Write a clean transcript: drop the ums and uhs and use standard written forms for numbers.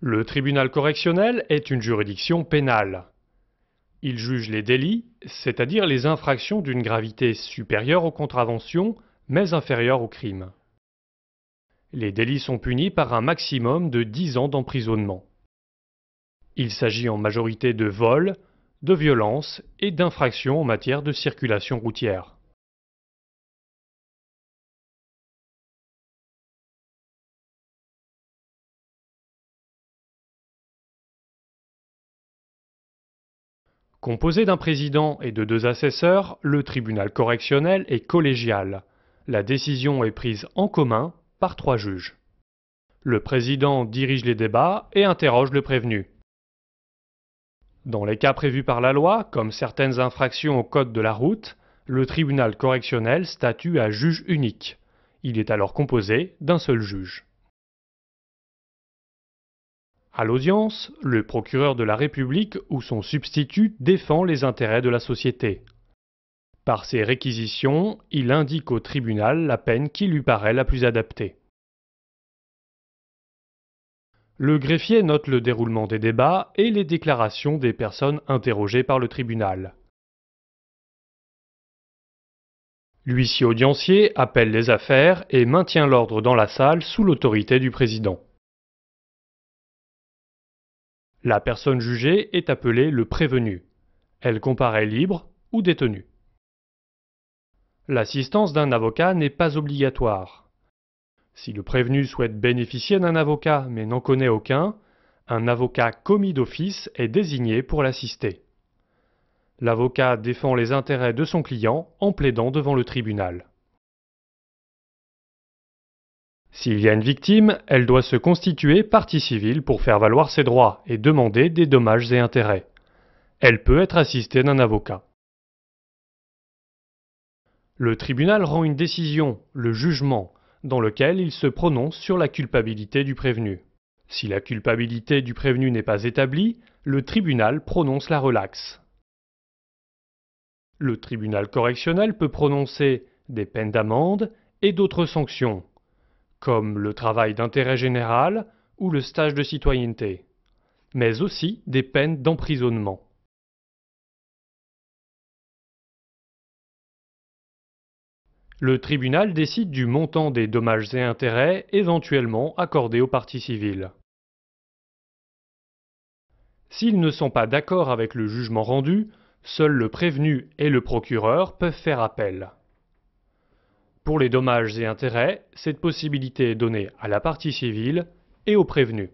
Le tribunal correctionnel est une juridiction pénale. Il juge les délits, c'est-à-dire les infractions d'une gravité supérieure aux contraventions, mais inférieure aux crimes. Les délits sont punis par un maximum de 10 ans d'emprisonnement. Il s'agit en majorité de vol, de violence et d'infractions en matière de circulation routière. Composé d'un président et de 2 assesseurs, le tribunal correctionnel est collégial. La décision est prise en commun par 3 juges. Le président dirige les débats et interroge le prévenu. Dans les cas prévus par la loi, comme certaines infractions au code de la route, le tribunal correctionnel statue à juge unique. Il est alors composé d'un seul juge. À l'audience, le procureur de la République ou son substitut défend les intérêts de la société. Par ses réquisitions, il indique au tribunal la peine qui lui paraît la plus adaptée. Le greffier note le déroulement des débats et les déclarations des personnes interrogées par le tribunal. L'huissier audiencier appelle les affaires et maintient l'ordre dans la salle sous l'autorité du président. La personne jugée est appelée le prévenu. Elle comparaît libre ou détenue. L'assistance d'un avocat n'est pas obligatoire. Si le prévenu souhaite bénéficier d'un avocat mais n'en connaît aucun, un avocat commis d'office est désigné pour l'assister. L'avocat défend les intérêts de son client en plaidant devant le tribunal. S'il y a une victime, elle doit se constituer partie civile pour faire valoir ses droits et demander des dommages et intérêts. Elle peut être assistée d'un avocat. Le tribunal rend une décision, le jugement, dans lequel il se prononce sur la culpabilité du prévenu. Si la culpabilité du prévenu n'est pas établie, le tribunal prononce la relaxe. Le tribunal correctionnel peut prononcer des peines d'amende et d'autres sanctions, comme le travail d'intérêt général ou le stage de citoyenneté, mais aussi des peines d'emprisonnement. Le tribunal décide du montant des dommages et intérêts éventuellement accordés aux parties civiles. S'ils ne sont pas d'accord avec le jugement rendu, seuls le prévenu et le procureur peuvent faire appel. Pour les dommages et intérêts, cette possibilité est donnée à la partie civile et au prévenu.